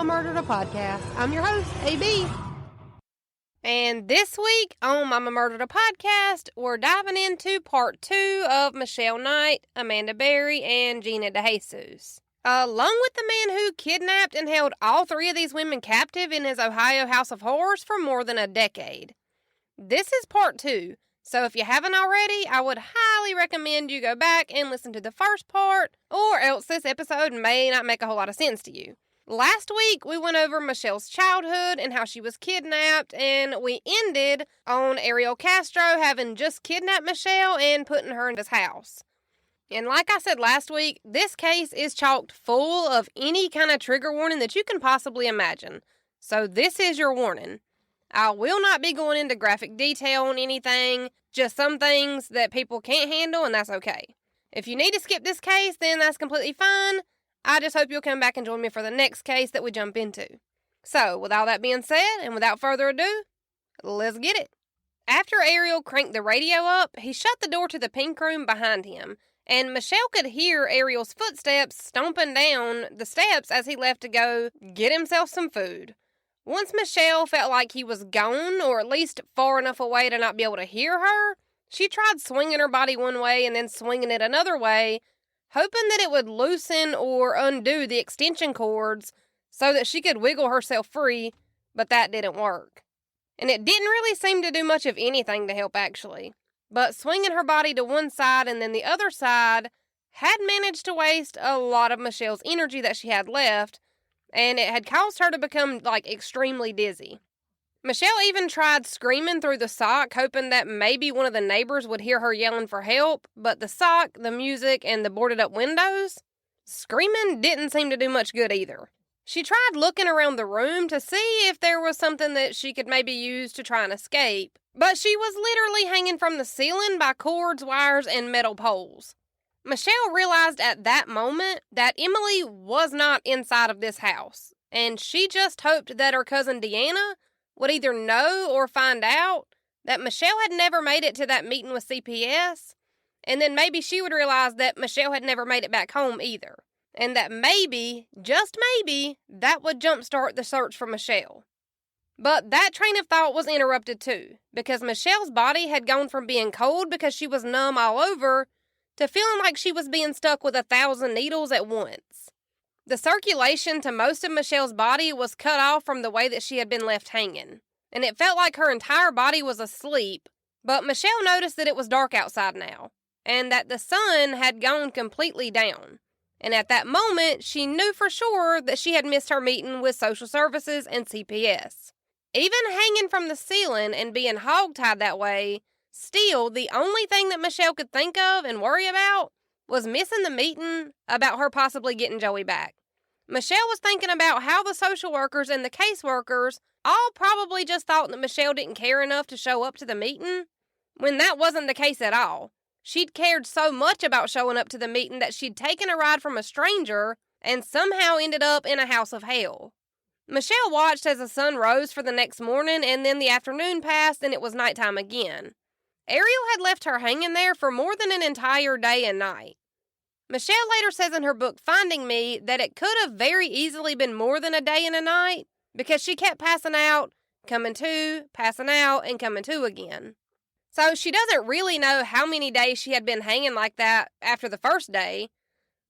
Mama Murdered a Podcast. I'm your host, AB. And this week on Mama Murdered a Podcast, we're diving into part 2 of Michelle Knight, Amanda Berry, and Gina DeJesus. Along with the man who kidnapped and held all 3 of these women captive in his Ohio House of Horrors for more than a decade. This is part 2, so if you haven't already, I would highly recommend you go back and listen to the first part, or else this episode may not make a whole lot of sense to you. Last week, we went over Michelle's childhood and how she was kidnapped, and we ended on Ariel Castro having just kidnapped Michelle and putting her in his house. And like I said last week, this case is chocked full of any kind of trigger warning that you can possibly imagine. So this is your warning. I will not be going into graphic detail on anything, just some things that people can't handle, and that's okay. If you need to skip this case, then that's completely fine. I just hope you'll come back and join me for the next case that we jump into. So, with all that being said, and without further ado, let's get it. After Ariel cranked the radio up, he shut the door to the pink room behind him, and Michelle could hear Ariel's footsteps stomping down the steps as he left to go get himself some food. Once Michelle felt like he was gone, or at least far enough away to not be able to hear her, she tried swinging her body one way and then swinging it another way, hoping that it would loosen or undo the extension cords so that she could wiggle herself free, but that didn't work. And it didn't really seem to do much of anything to help, actually. But swinging her body to one side and then the other side had managed to waste a lot of Michelle's energy that she had left, and it had caused her to become, extremely dizzy. Michelle even tried screaming through the sock, hoping that maybe one of the neighbors would hear her yelling for help, but the sock, the music, and the boarded-up windows, screaming didn't seem to do much good either. She tried looking around the room to see if there was something that she could maybe use to try and escape, but she was literally hanging from the ceiling by cords, wires, and metal poles. Michelle realized at that moment that Emily was not inside of this house, and she just hoped that her cousin Deanna would either know or find out that Michelle had never made it to that meeting with CPS, and then maybe she would realize that Michelle had never made it back home either, and that maybe, just maybe, that would jumpstart the search for Michelle. But that train of thought was interrupted too, because Michelle's body had gone from being cold because she was numb all over to feeling like she was being stuck with 1,000 needles at once. The circulation to most of Michelle's body was cut off from the way that she had been left hanging, and it felt like her entire body was asleep, but Michelle noticed that it was dark outside now, and that the sun had gone completely down. And at that moment, she knew for sure that she had missed her meeting with social services and CPS. Even hanging from the ceiling and being hogtied that way, still, the only thing that Michelle could think of and worry about was missing the meeting about her possibly getting Joey back. Michelle was thinking about how the social workers and the caseworkers all probably just thought that Michelle didn't care enough to show up to the meeting, when that wasn't the case at all. She'd cared so much about showing up to the meeting that she'd taken a ride from a stranger and somehow ended up in a house of hell. Michelle watched as the sun rose for the next morning, and then the afternoon passed and it was nighttime again. Ariel had left her hanging there for more than an entire day and night. Michelle later says in her book, Finding Me, that it could have very easily been more than a day and a night because she kept passing out, coming to, passing out, and coming to again. So she doesn't really know how many days she had been hanging like that after the first day.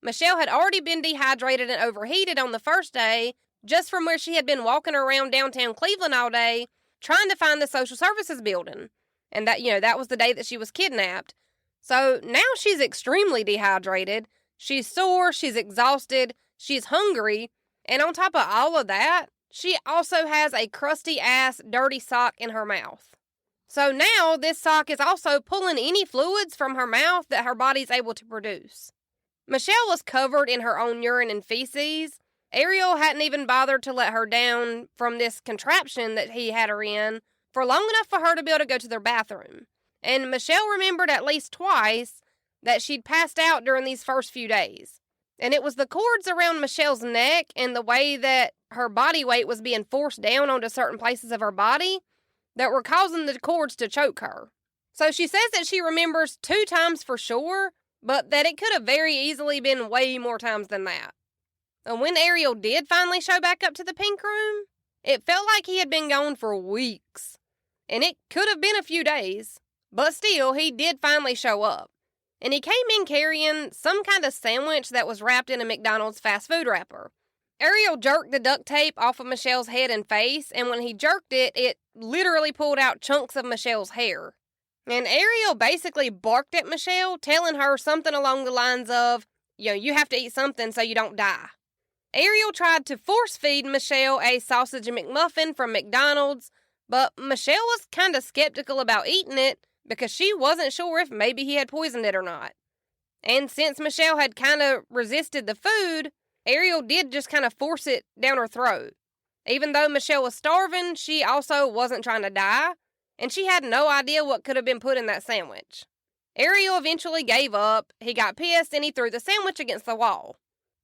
Michelle had already been dehydrated and overheated on the first day just from where she had been walking around downtown Cleveland all day trying to find the social services building. And that was the day that she was kidnapped. So now she's extremely dehydrated, she's sore, she's exhausted, she's hungry, and on top of all of that, she also has a crusty-ass, dirty sock in her mouth. So now this sock is also pulling any fluids from her mouth that her body's able to produce. Michelle was covered in her own urine and feces. Ariel hadn't even bothered to let her down from this contraption that he had her in for long enough for her to be able to go to their bathroom. And Michelle remembered at least twice that she'd passed out during these first few days. And it was the cords around Michelle's neck and the way that her body weight was being forced down onto certain places of her body that were causing the cords to choke her. So she says that she remembers 2 times for sure, but that it could have very easily been way more times than that. And when Ariel did finally show back up to the pink room, it felt like he had been gone for weeks. And it could have been a few days. But still, he did finally show up. And he came in carrying some kind of sandwich that was wrapped in a McDonald's fast food wrapper. Ariel jerked the duct tape off of Michelle's head and face, and when he jerked it, it literally pulled out chunks of Michelle's hair. And Ariel basically barked at Michelle, telling her something along the lines of, you have to eat something so you don't die. Ariel tried to force feed Michelle a sausage McMuffin from McDonald's, but Michelle was kind of skeptical about eating it because she wasn't sure if maybe he had poisoned it or not. And since Michelle had kind of resisted the food, Ariel did just kind of force it down her throat. Even though Michelle was starving, she also wasn't trying to die, and she had no idea what could have been put in that sandwich. Ariel eventually gave up, he got pissed, and he threw the sandwich against the wall.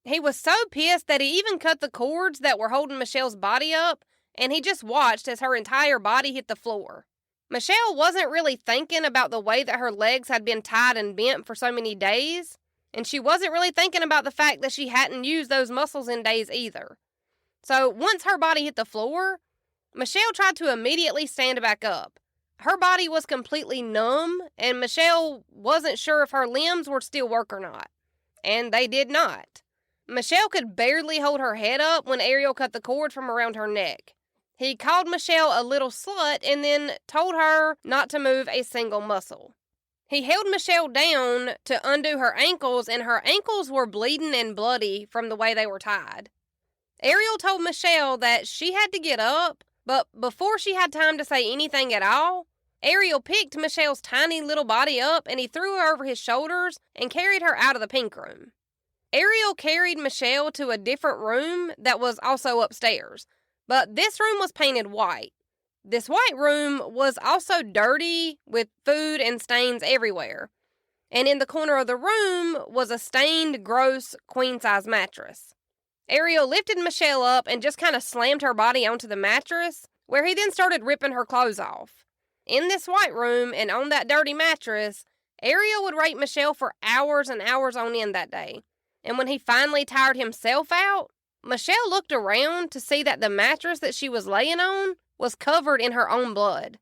He was so pissed that he even cut the cords that were holding Michelle's body up, and he just watched as her entire body hit the floor. Michelle wasn't really thinking about the way that her legs had been tied and bent for so many days, and she wasn't really thinking about the fact that she hadn't used those muscles in days either. So once her body hit the floor, Michelle tried to immediately stand back up. Her body was completely numb, and Michelle wasn't sure if her limbs would still work or not. And they did not. Michelle could barely hold her head up when Ariel cut the cord from around her neck. He called Michelle a little slut and then told her not to move a single muscle. He held Michelle down to undo her ankles, and her ankles were bleeding and bloody from the way they were tied. Ariel told Michelle that she had to get up, but before she had time to say anything at all, Ariel picked Michelle's tiny little body up and he threw her over his shoulders and carried her out of the pink room. Ariel carried Michelle to a different room that was also upstairs, but this room was painted white. This white room was also dirty with food and stains everywhere. And in the corner of the room was a stained, gross, queen-size mattress. Ariel lifted Michelle up and just kind of slammed her body onto the mattress, where he then started ripping her clothes off. In this white room and on that dirty mattress, Ariel would rape Michelle for hours and hours on end that day. And when he finally tired himself out, Michelle looked around to see that the mattress that she was laying on was covered in her own blood.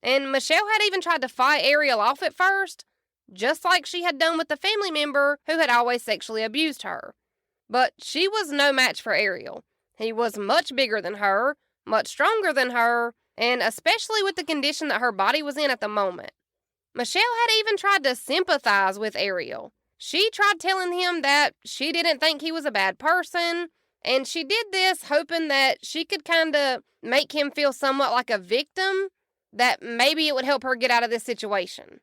And Michelle had even tried to fight Ariel off at first, just like she had done with the family member who had always sexually abused her. But she was no match for Ariel. He was much bigger than her, much stronger than her, and especially with the condition that her body was in at the moment. Michelle had even tried to sympathize with Ariel. She tried telling him that she didn't think he was a bad person, and she did this hoping that she could kind of make him feel somewhat like a victim, that maybe it would help her get out of this situation.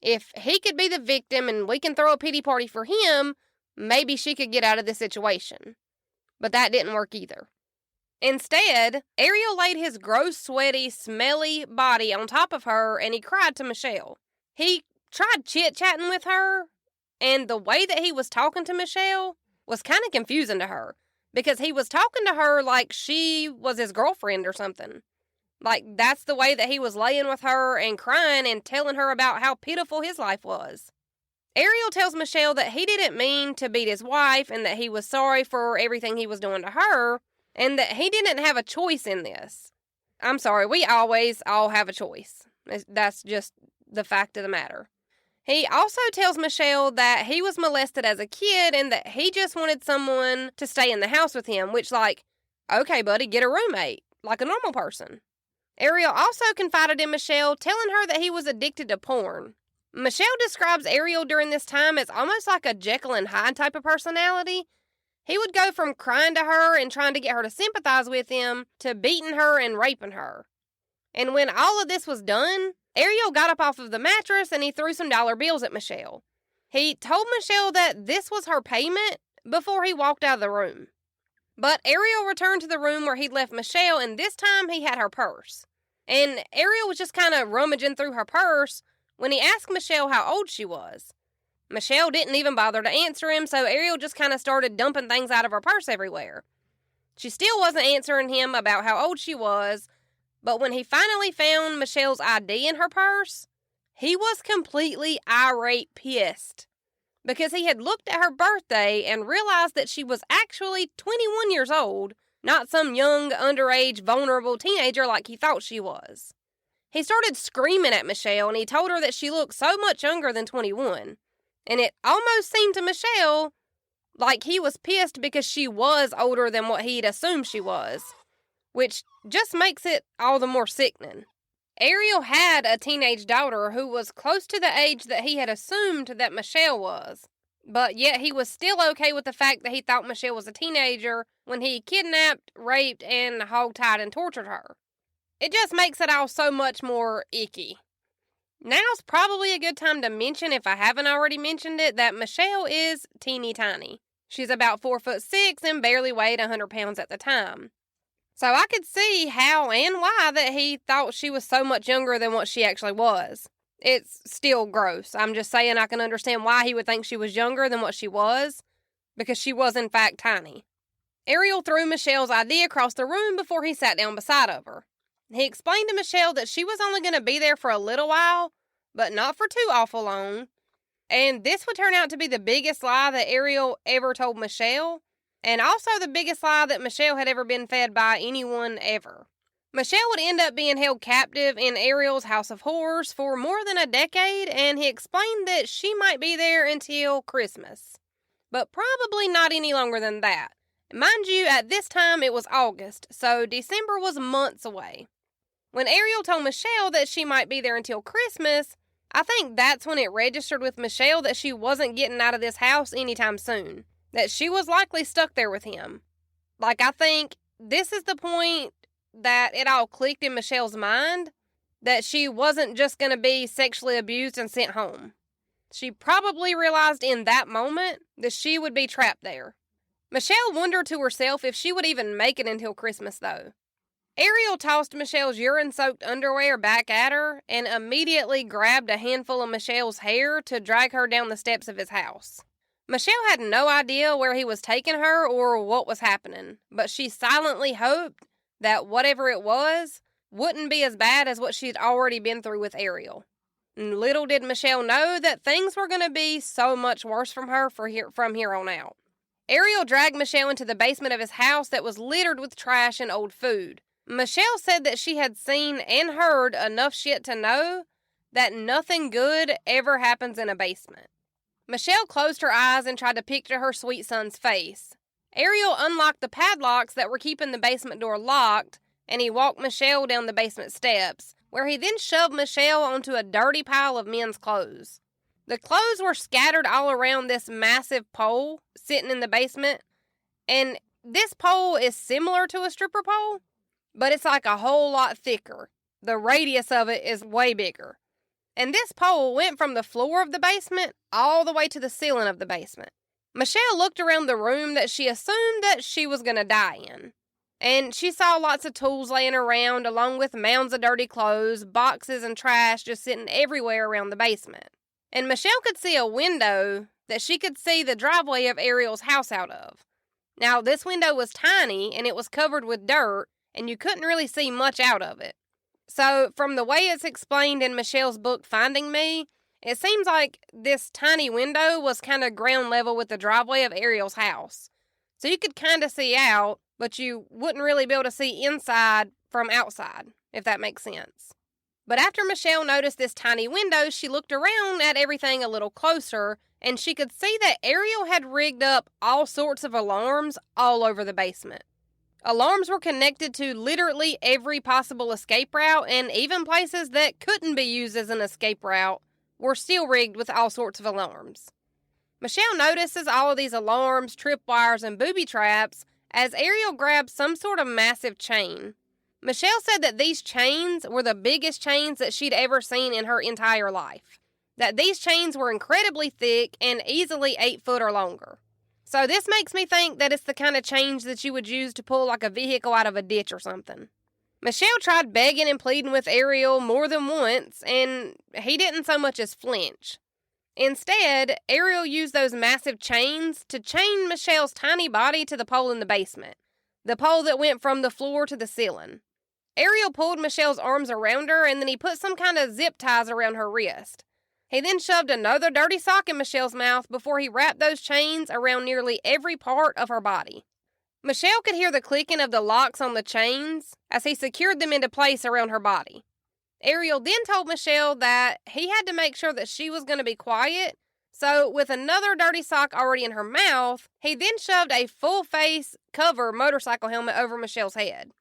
If he could be the victim and we can throw a pity party for him, maybe she could get out of this situation. But that didn't work either. Instead, Ariel laid his gross, sweaty, smelly body on top of her and he cried to Michelle. He tried chit-chatting with her, and the way that he was talking to Michelle was kind of confusing to her, because he was talking to her like she was his girlfriend or something. Like, that's the way that he was laying with her and crying and telling her about how pitiful his life was. Ariel tells Michelle that he didn't mean to beat his wife and that he was sorry for everything he was doing to her and that he didn't have a choice in this. I'm sorry, we always all have a choice. That's just the fact of the matter. He also tells Michelle that he was molested as a kid and that he just wanted someone to stay in the house with him, which, like, okay, buddy, get a roommate, like a normal person. Ariel also confided in Michelle, telling her that he was addicted to porn. Michelle describes Ariel during this time as almost like a Jekyll and Hyde type of personality. He would go from crying to her and trying to get her to sympathize with him to beating her and raping her. And when all of this was done, Ariel got up off of the mattress and he threw some dollar bills at Michelle. He told Michelle that this was her payment before he walked out of the room. But Ariel returned to the room where he'd left Michelle, and this time he had her purse. And Ariel was just kind of rummaging through her purse when he asked Michelle how old she was. Michelle didn't even bother to answer him, so Ariel just kind of started dumping things out of her purse everywhere. She still wasn't answering him about how old she was, but when he finally found Michelle's ID in her purse, he was completely irate pissed. because he had looked at her birthday and realized that she was actually 21 years old, not some young, underage, vulnerable teenager like he thought she was. He started screaming at Michelle, and he told her that she looked so much younger than 21. And it almost seemed to Michelle like he was pissed because she was older than what he'd assumed she was, which just makes it all the more sickening. Ariel had a teenage daughter who was close to the age that he had assumed that Michelle was, but yet he was still okay with the fact that he thought Michelle was a teenager when he kidnapped, raped, and hogtied and tortured her. It just makes it all so much more icky. Now's probably a good time to mention, if I haven't already mentioned it, that Michelle is teeny tiny. She's about 4'6" and barely weighed 100 pounds at the time. So I could see how and why that he thought she was so much younger than what she actually was. It's still gross. I'm just saying I can understand why he would think she was younger than what she was, because she was in fact tiny. Ariel threw Michelle's ID across the room before he sat down beside of her. He explained to Michelle that she was only going to be there for a little while, but not for too awful long. And this would turn out to be the biggest lie that Ariel ever told Michelle, and also the biggest lie that Michelle had ever been fed by anyone ever. Michelle would end up being held captive in Ariel's house of horrors for more than a decade, and he explained that she might be there until Christmas. But probably not any longer than that. Mind you, at this time it was August, so December was months away. When Ariel told Michelle that she might be there until Christmas, I think that's when it registered with Michelle that she wasn't getting out of this house anytime soon. That she was likely stuck there with him. Like, I think this is the point that it all clicked in Michelle's mind, that she wasn't just going to be sexually abused and sent home. She probably realized in that moment that she would be trapped there. Michelle wondered to herself if she would even make it until Christmas, though. Ariel tossed Michelle's urine-soaked underwear back at her and immediately grabbed a handful of Michelle's hair to drag her down the steps of his house. Michelle had no idea where he was taking her or what was happening, but she silently hoped that whatever it was wouldn't be as bad as what she'd already been through with Ariel. And little did Michelle know that things were going to be so much worse from her from here on out. Ariel dragged Michelle into the basement of his house that was littered with trash and old food. Michelle said that she had seen and heard enough shit to know that nothing good ever happens in a basement. Michelle closed her eyes and tried to picture her sweet son's face. Ariel unlocked the padlocks that were keeping the basement door locked, and he walked Michelle down the basement steps, where he then shoved Michelle onto a dirty pile of men's clothes. The clothes were scattered all around this massive pole sitting in the basement, and this pole is similar to a stripper pole, but it's like a whole lot thicker. The radius of it is way bigger. And this pole went from the floor of the basement all the way to the ceiling of the basement. Michelle looked around the room that she assumed that she was going to die in. And she saw lots of tools laying around, along with mounds of dirty clothes, boxes, and trash just sitting everywhere around the basement. And Michelle could see a window that she could see the driveway of Ariel's house out of. Now, this window was tiny, and it was covered with dirt, and you couldn't really see much out of it. So, from the way it's explained in Michelle's book, Finding Me, it seems like this tiny window was kind of ground level with the driveway of Ariel's house. So you could kind of see out, but you wouldn't really be able to see inside from outside, if that makes sense. But after Michelle noticed this tiny window, she looked around at everything a little closer, and she could see that Ariel had rigged up all sorts of alarms all over the basement. Alarms were connected to literally every possible escape route, and even places that couldn't be used as an escape route were still rigged with all sorts of alarms. Michelle notices all of these alarms, tripwires, and booby traps as Ariel grabs some sort of massive chain. Michelle said that these chains were the biggest chains that she'd ever seen in her entire life. That these chains were incredibly thick and easily 8 foot or longer. So this makes me think that it's the kind of chains that you would use to pull like a vehicle out of a ditch or something. Michelle tried begging and pleading with Ariel more than once, and he didn't so much as flinch. Instead, Ariel used those massive chains to chain Michelle's tiny body to the pole in the basement, the pole that went from the floor to the ceiling. Ariel pulled Michelle's arms around her, and then he put some kind of zip ties around her wrist. He then shoved another dirty sock in Michelle's mouth before he wrapped those chains around nearly every part of her body. Michelle could hear the clicking of the locks on the chains as he secured them into place around her body. Ariel then told Michelle that he had to make sure that she was going to be quiet, so with another dirty sock already in her mouth, he then shoved a full-face cover motorcycle helmet over Michelle's head.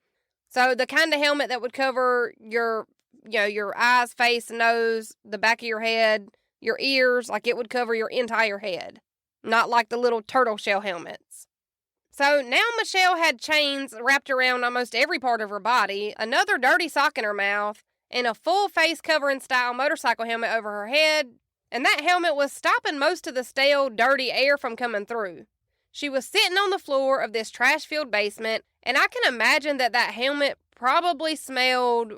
So the kind of helmet that would cover your eyes, face, nose, the back of your head, your ears, like it would cover your entire head. Not like the little turtle shell helmets. So now Michelle had chains wrapped around almost every part of her body, another dirty sock in her mouth, and a full face covering style motorcycle helmet over her head, and that helmet was stopping most of the stale, dirty air from coming through. She was sitting on the floor of this trash-filled basement, and I can imagine that helmet probably smelled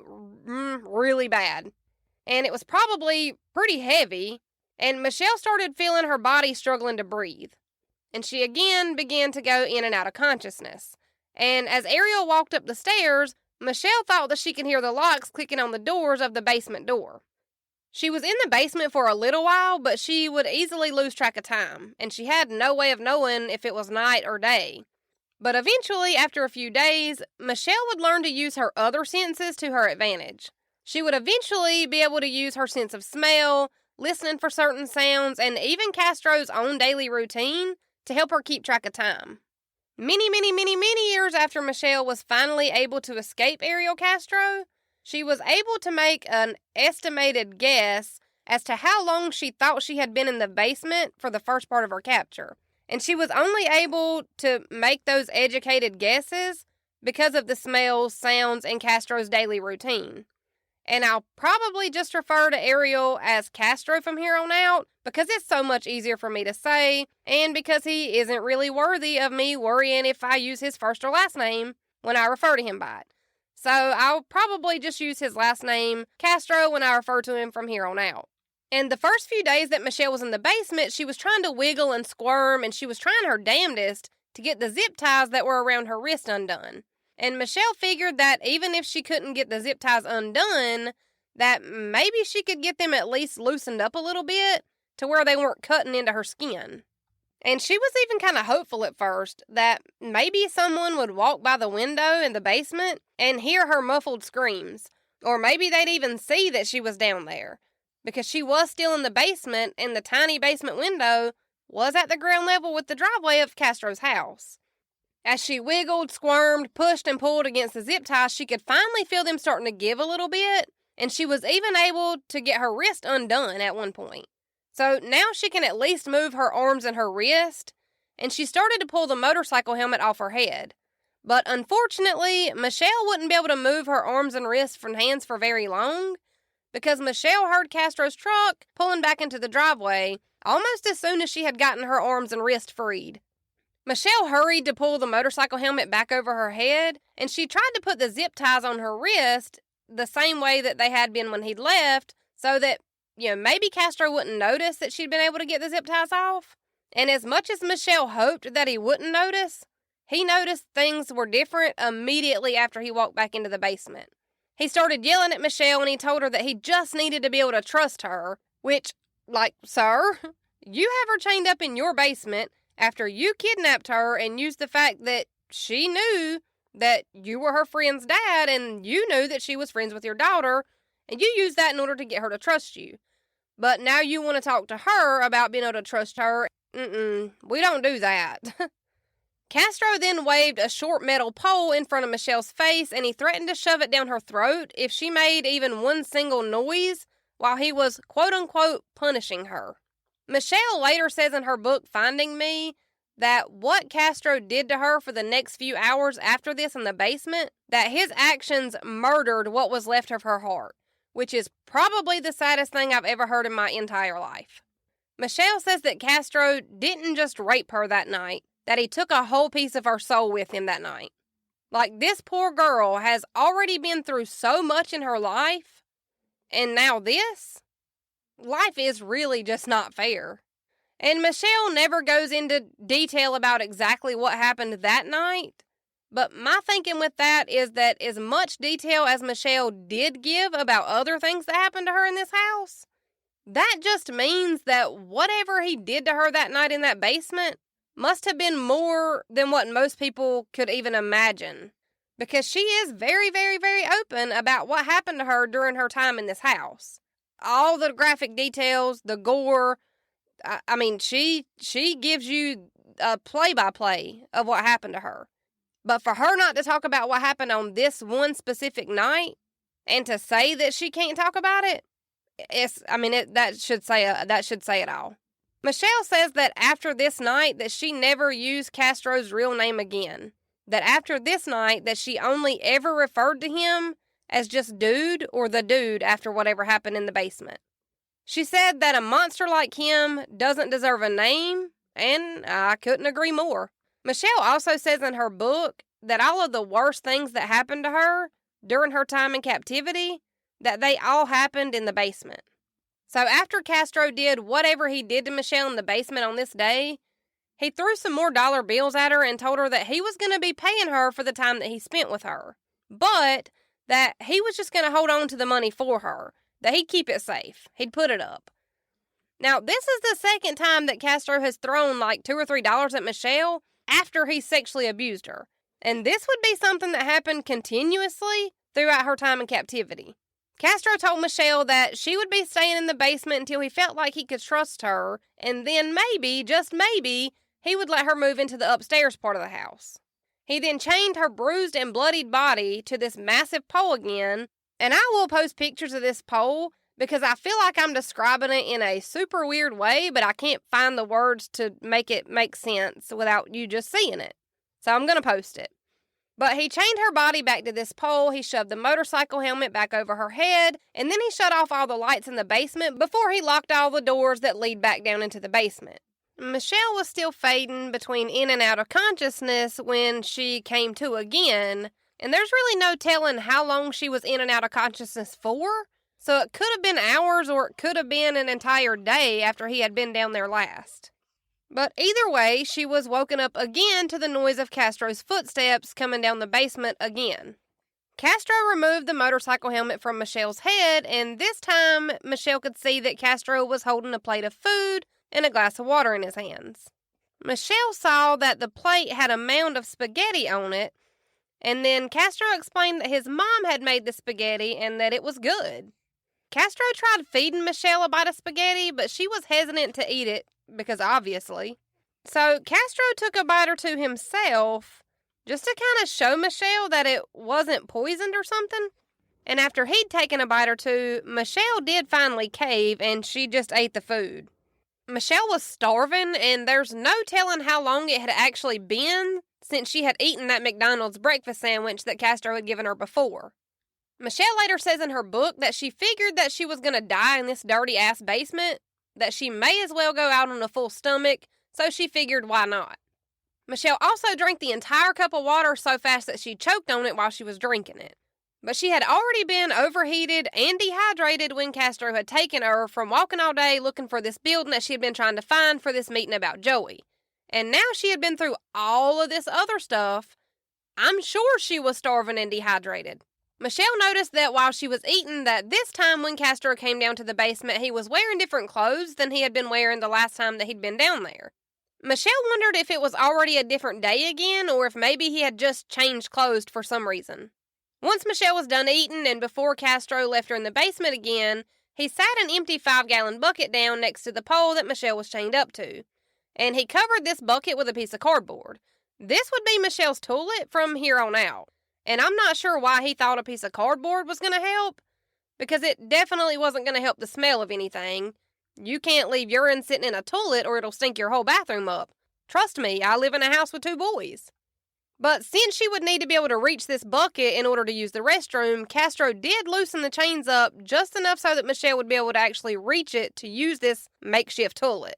really bad. And it was probably pretty heavy, and Michelle started feeling her body struggling to breathe. And she again began to go in and out of consciousness. And as Ariel walked up the stairs, Michelle thought that she could hear the locks clicking on the doors of the basement door. She was in the basement for a little while, but she would easily lose track of time, and she had no way of knowing if it was night or day. But eventually, after a few days, Michelle would learn to use her other senses to her advantage. She would eventually be able to use her sense of smell, listening for certain sounds, and even Castro's own daily routine to help her keep track of time. Many years after Michelle was finally able to escape Ariel Castro, she was able to make an estimated guess as to how long she thought she had been in the basement for the first part of her capture. And she was only able to make those educated guesses because of the smells, sounds, and Castro's daily routine. And I'll probably just refer to Ariel as Castro from here on out because it's so much easier for me to say, and because he isn't really worthy of me worrying if I use his first or last name when I refer to him by it. So I'll probably just use his last name, Castro, when I refer to him from here on out. And the first few days that Michelle was in the basement, she was trying to wiggle and squirm, and she was trying her damnedest to get the zip ties that were around her wrist undone. And Michelle figured that even if she couldn't get the zip ties undone, that maybe she could get them at least loosened up a little bit to where they weren't cutting into her skin. And she was even kind of hopeful at first that maybe someone would walk by the window in the basement and hear her muffled screams. Or maybe they'd even see that she was down there. Because she was still in the basement, and the tiny basement window was at the ground level with the driveway of Castro's house. As she wiggled, squirmed, pushed, and pulled against the zip ties, she could finally feel them starting to give a little bit, and she was even able to get her wrist undone at one point. So now she can at least move her arms and her wrist, and she started to pull the motorcycle helmet off her head. But unfortunately, Michelle wouldn't be able to move her arms and wrists from hands for very long, because Michelle heard Castro's truck pulling back into the driveway almost as soon as she had gotten her arms and wrist freed. Michelle hurried to pull the motorcycle helmet back over her head, and she tried to put the zip ties on her wrist the same way that they had been when he'd left, so that, maybe Castro wouldn't notice that she'd been able to get the zip ties off. And as much as Michelle hoped that he wouldn't notice, he noticed things were different immediately after he walked back into the basement. He started yelling at Michelle, and he told her that he just needed to be able to trust her, which, sir, you have her chained up in your basement after you kidnapped her and used the fact that she knew that you were her friend's dad, and you knew that she was friends with your daughter, and you used that in order to get her to trust you. But now you want to talk to her about being able to trust her. We don't do that. Castro then waved a short metal pole in front of Michelle's face, and he threatened to shove it down her throat if she made even one single noise while he was quote-unquote punishing her. Michelle later says in her book, Finding Me, that what Castro did to her for the next few hours after this in the basement, that his actions murdered what was left of her heart, which is probably the saddest thing I've ever heard in my entire life. Michelle says that Castro didn't just rape her that night, that he took a whole piece of her soul with him that night. This poor girl has already been through so much in her life, and now this? Life is really just not fair. And Michelle never goes into detail about exactly what happened that night, but my thinking with that is that as much detail as Michelle did give about other things that happened to her in this house, That just means that whatever he did to her that night in that basement must have been more than what most people could even imagine. Because she is very, very, very open about what happened to her during her time in this house. All the graphic details, the gore. I mean, she gives you a play-by-play of what happened to her. But for her not to talk about what happened on this one specific night and to say that she can't talk about it, that should say it all. Michelle says that after this night that she never used Castro's real name again. That after this night that she only ever referred to him as just Dude or the Dude after whatever happened in the basement. She said that a monster like him doesn't deserve a name, and I couldn't agree more. Michelle also says in her book that all of the worst things that happened to her during her time in captivity, that they all happened in the basement. So after Castro did whatever he did to Michelle in the basement on this day, he threw some more dollar bills at her and told her that he was going to be paying her for the time that he spent with her, but that he was just going to hold on to the money for her, that he'd keep it safe. He'd put it up. Now, this is the second time that Castro has thrown like $2 or $3 at Michelle after he sexually abused her. And this would be something that happened continuously throughout her time in captivity. Castro told Michelle that she would be staying in the basement until he felt like he could trust her, and then maybe, just maybe, he would let her move into the upstairs part of the house. He then chained her bruised and bloodied body to this massive pole again, and I will post pictures of this pole because I feel like I'm describing it in a super weird way, but I can't find the words to make it make sense without you just seeing it. So I'm going to post it. But he chained her body back to this pole, he shoved the motorcycle helmet back over her head, and then he shut off all the lights in the basement before he locked all the doors that lead back down into the basement. Michelle was still fading between in and out of consciousness when she came to again, and there's really no telling how long she was in and out of consciousness for, so it could have been hours or it could have been an entire day after he had been down there last. But either way, she was woken up again to the noise of Castro's footsteps coming down the basement again. Castro removed the motorcycle helmet from Michelle's head, and this time Michelle could see that Castro was holding a plate of food and a glass of water in his hands. Michelle saw that the plate had a mound of spaghetti on it, and then Castro explained that his mom had made the spaghetti and that it was good. Castro tried feeding Michelle a bite of spaghetti, but she was hesitant to eat it, because obviously. So Castro took a bite or two himself, just to kind of show Michelle that it wasn't poisoned or something. And after he'd taken a bite or two, Michelle did finally cave, and she just ate the food. Michelle was starving, and there's no telling how long it had actually been since she had eaten that McDonald's breakfast sandwich that Castro had given her before. Michelle later says in her book that she figured that she was going to die in this dirty-ass basement, that she may as well go out on a full stomach, so she figured why not. Michelle also drank the entire cup of water so fast that she choked on it while she was drinking it. But she had already been overheated and dehydrated when Castro had taken her from walking all day looking for this building that she had been trying to find for this meeting about Joey. And now she had been through all of this other stuff. I'm sure she was starving and dehydrated. Michelle noticed that while she was eating, that this time when Castro came down to the basement, he was wearing different clothes than he had been wearing the last time that he'd been down there. Michelle wondered if it was already a different day again, or if maybe he had just changed clothes for some reason. Once Michelle was done eating and before Castro left her in the basement again, he sat an empty 5-gallon bucket down next to the pole that Michelle was chained up to. And he covered this bucket with a piece of cardboard. This would be Michelle's toilet from here on out. And I'm not sure why he thought a piece of cardboard was going to help, because it definitely wasn't going to help the smell of anything. You can't leave urine sitting in a toilet or it'll stink your whole bathroom up. Trust me, I live in a house with 2 boys. But since she would need to be able to reach this bucket in order to use the restroom, Castro did loosen the chains up just enough so that Michelle would be able to actually reach it to use this makeshift toilet.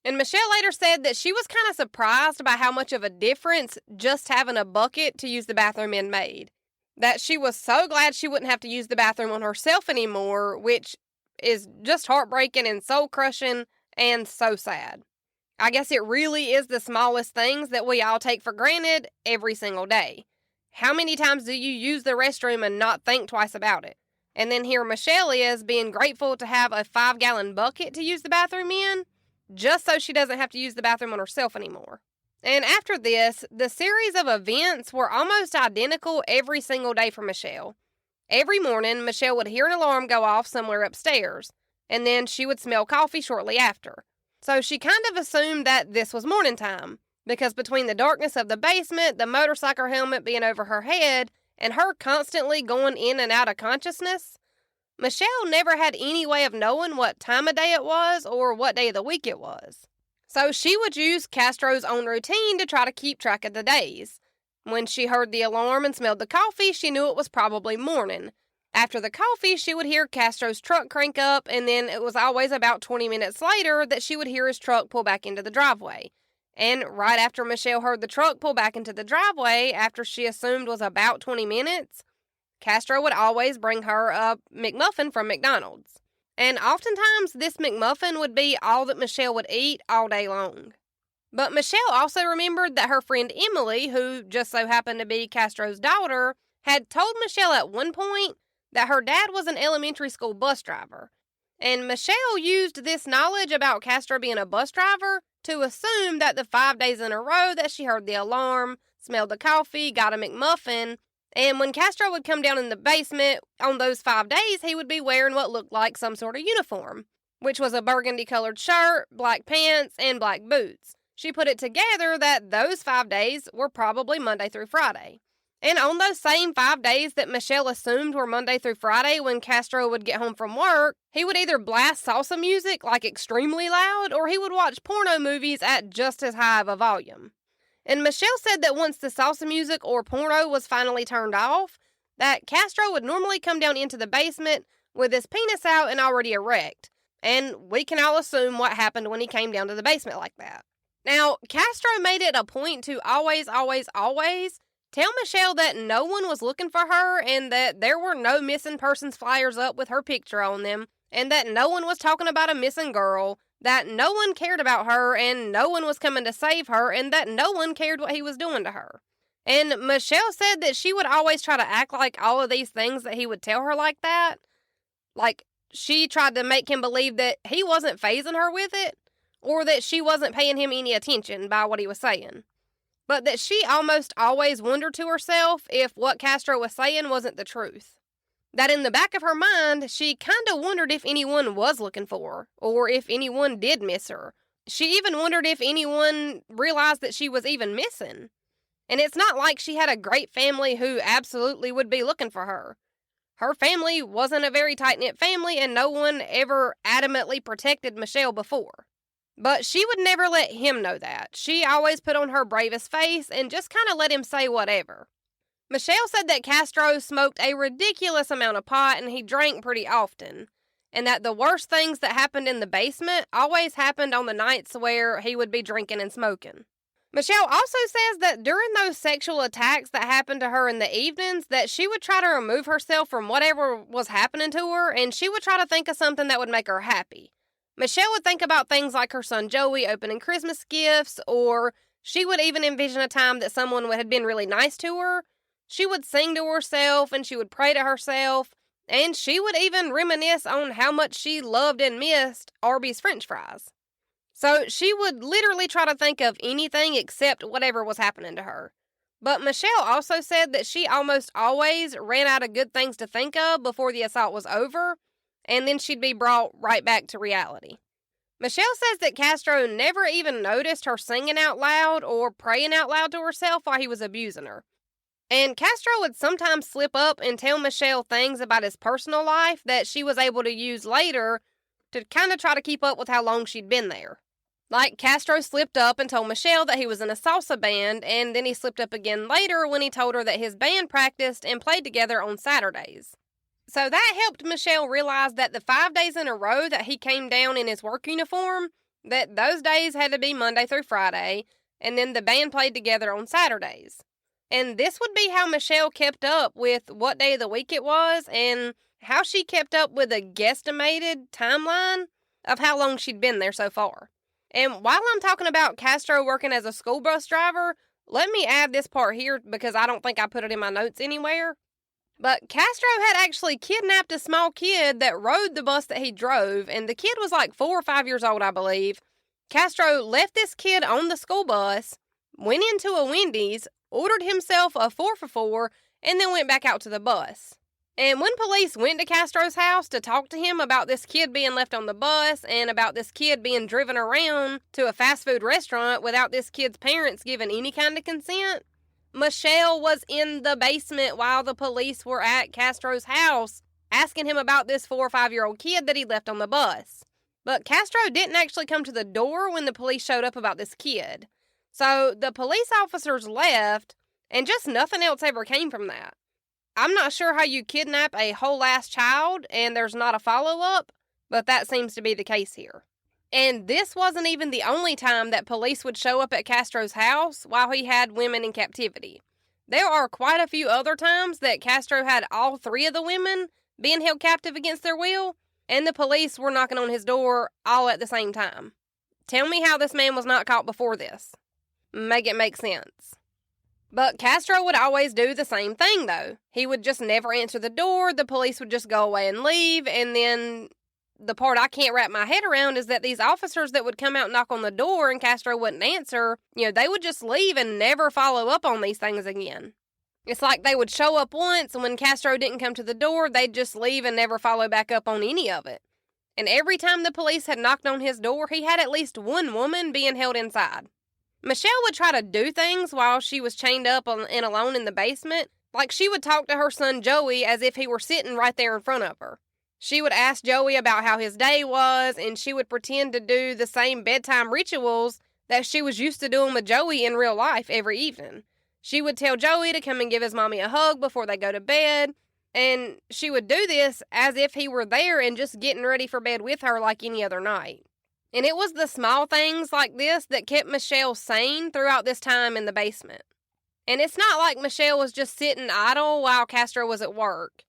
And Michelle later said that she was kind of surprised by how much of a difference just having a bucket to use the bathroom in made. That she was so glad she wouldn't have to use the bathroom on herself anymore, which is just heartbreaking and soul-crushing and so sad. I guess it really is the smallest things that we all take for granted every single day. How many times do you use the restroom and not think twice about it? And then here Michelle is being grateful to have a 5-gallon bucket to use the bathroom in, just so she doesn't have to use the bathroom on herself anymore. And after this, the series of events were almost identical every single day for Michelle. Every morning, Michelle would hear an alarm go off somewhere upstairs, and then she would smell coffee shortly after. So she kind of assumed that this was morning time, because between the darkness of the basement, the motorcycle helmet being over her head, and her constantly going in and out of consciousness, Michelle never had any way of knowing what time of day it was or what day of the week it was. So she would use Castro's own routine to try to keep track of the days. When she heard the alarm and smelled the coffee, she knew it was probably morning. After the coffee, she would hear Castro's truck crank up, and then it was always about 20 minutes later that she would hear his truck pull back into the driveway. And right after Michelle heard the truck pull back into the driveway, after she assumed was about 20 minutes, Castro would always bring her a McMuffin from McDonald's. And oftentimes, this McMuffin would be all that Michelle would eat all day long. But Michelle also remembered that her friend Emily, who just so happened to be Castro's daughter, had told Michelle at one point that her dad was an elementary school bus driver. And Michelle used this knowledge about Castro being a bus driver to assume that the 5 days in a row that she heard the alarm, smelled the coffee, got a McMuffin, and when Castro would come down in the basement on those 5 days, he would be wearing what looked like some sort of uniform, which was a burgundy-colored shirt, black pants, and black boots. She put it together that those 5 days were probably Monday through Friday. And on those same 5 days that Michelle assumed were Monday through Friday when Castro would get home from work, he would either blast salsa music like extremely loud, or he would watch porno movies at just as high of a volume. And Michelle said that once the salsa music or porno was finally turned off, that Castro would normally come down into the basement with his penis out and already erect. And we can all assume what happened when he came down to the basement like that. Now, Castro made it a point to always tell Michelle that no one was looking for her and that there were no missing persons flyers up with her picture on them and that no one was talking about a missing girl, that no one cared about her and no one was coming to save her and that no one cared what he was doing to her. And Michelle said that she would always try to act like all of these things that he would tell her like that. Like, she tried to make him believe that he wasn't fazing her with it or that she wasn't paying him any attention by what he was saying. But that she almost always wondered to herself if what Castro was saying wasn't the truth. That in the back of her mind, she kind of wondered if anyone was looking for her, or if anyone did miss her. She even wondered if anyone realized that she was even missing. And it's not like she had a great family who absolutely would be looking for her. Her family wasn't a very tight-knit family, and no one ever adamantly protected Michelle before. But she would never let him know that. She always put on her bravest face and just kind of let him say whatever. Michelle said that Castro smoked a ridiculous amount of pot and he drank pretty often, and that the worst things that happened in the basement always happened on the nights where he would be drinking and smoking. Michelle also says that during those sexual attacks that happened to her in the evenings, that she would try to remove herself from whatever was happening to her, and she would try to think of something that would make her happy. Michelle would think about things like her son Joey opening Christmas gifts, or she would even envision a time that someone had been really nice to her. She would sing to herself, and she would pray to herself, and she would even reminisce on how much she loved and missed Arby's French fries. So she would literally try to think of anything except whatever was happening to her. But Michelle also said that she almost always ran out of good things to think of before the assault was over, and then she'd be brought right back to reality. Michelle says that Castro never even noticed her singing out loud or praying out loud to herself while he was abusing her. And Castro would sometimes slip up and tell Michelle things about his personal life that she was able to use later to kind of try to keep up with how long she'd been there. Like, Castro slipped up and told Michelle that he was in a salsa band, and then he slipped up again later when he told her that his band practiced and played together on Saturdays. So that helped Michelle realize that the 5 days in a row that he came down in his work uniform, that those days had to be Monday through Friday, and then the band played together on Saturdays. And this would be how Michelle kept up with what day of the week it was, and how she kept up with a guesstimated timeline of how long she'd been there so far. And while I'm talking about Castro working as a school bus driver, let me add this part here because I don't think I put it in my notes anywhere. But Castro had actually kidnapped a small kid that rode the bus that he drove, and the kid was like 4 or 5 years old, I believe. Castro left this kid on the school bus, went into a Wendy's, ordered himself a 4 for $4, and then went back out to the bus. And when police went to Castro's house to talk to him about this kid being left on the bus and about this kid being driven around to a fast food restaurant without this kid's parents giving any kind of consent, Michelle was in the basement while the police were at Castro's house asking him about this 4 or 5-year-old kid that he left on the bus. But Castro didn't actually come to the door when the police showed up about this kid. So the police officers left, and just nothing else ever came from that. I'm not sure how you kidnap a whole-ass child and there's not a follow-up, but that seems to be the case here. And this wasn't even the only time that police would show up at Castro's house while he had women in captivity. There are quite a few other times that Castro had all 3 of the women being held captive against their will, and the police were knocking on his door all at the same time. Tell me how this man was not caught before this. Make it make sense. But Castro would always do the same thing, though. He would just never answer the door, the police would just go away and leave, and then the part I can't wrap my head around is that these officers that would come out and knock on the door and Castro wouldn't answer, they would just leave and never follow up on these things again. It's like they would show up once, and when Castro didn't come to the door, they'd just leave and never follow back up on any of it. And every time the police had knocked on his door, he had at least one woman being held inside. Michelle would try to do things while she was chained up and alone in the basement. Like she would talk to her son Joey as if he were sitting right there in front of her. She would ask Joey about how his day was, and she would pretend to do the same bedtime rituals that she was used to doing with Joey in real life every evening. She would tell Joey to come and give his mommy a hug before they go to bed, and she would do this as if he were there and just getting ready for bed with her like any other night. And it was the small things like this that kept Michelle sane throughout this time in the basement. And it's not like Michelle was just sitting idle while Castro was at work.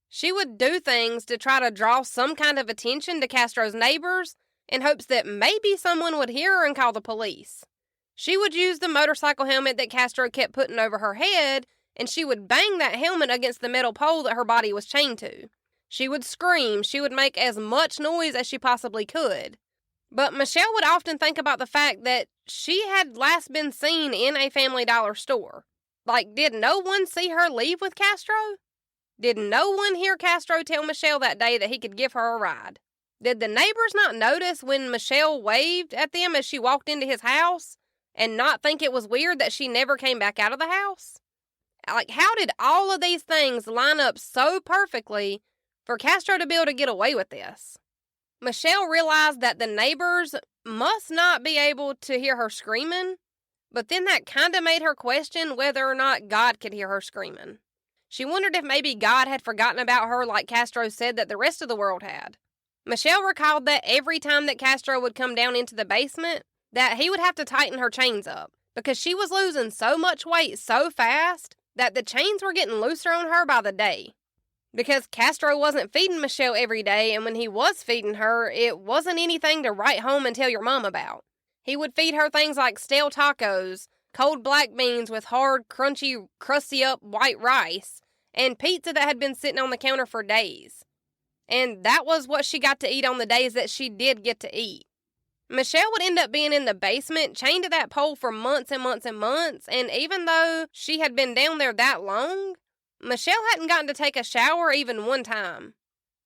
She would do things to try to draw some kind of attention to Castro's neighbors in hopes that maybe someone would hear her and call the police. She would use the motorcycle helmet that Castro kept putting over her head, and she would bang that helmet against the metal pole that her body was chained to. She would scream. She would make as much noise as she possibly could. But Michelle would often think about the fact that she had last been seen in a Family Dollar store. Like, did no one see her leave with Castro? Did no one hear Castro tell Michelle that day that he could give her a ride? Did the neighbors not notice when Michelle waved at them as she walked into his house and not think it was weird that she never came back out of the house? Like, how did all of these things line up so perfectly for Castro to be able to get away with this? Michelle realized that the neighbors must not be able to hear her screaming, but then that kind of made her question whether or not God could hear her screaming. She wondered if maybe God had forgotten about her like Castro said that the rest of the world had. Michelle recalled that every time that Castro would come down into the basement, that he would have to tighten her chains up because she was losing so much weight so fast that the chains were getting looser on her by the day. Because Castro wasn't feeding Michelle every day, and when he was feeding her, it wasn't anything to write home and tell your mom about. He would feed her things like stale tacos, cold black beans with hard, crunchy, crusty-up white rice, and pizza that had been sitting on the counter for days. And that was what she got to eat on the days that she did get to eat. Michelle would end up being in the basement, chained to that pole for months and months and months, and even though she had been down there that long, Michelle hadn't gotten to take a shower even one time.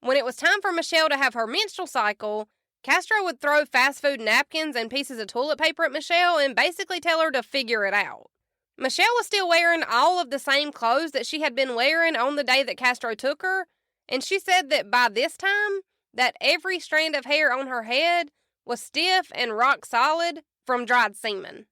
When it was time for Michelle to have her menstrual cycle, Castro would throw fast food napkins and pieces of toilet paper at Michelle and basically tell her to figure it out. Michelle was still wearing all of the same clothes that she had been wearing on the day that Castro took her, and she said that by this time, that every strand of hair on her head was stiff and rock solid from dried semen.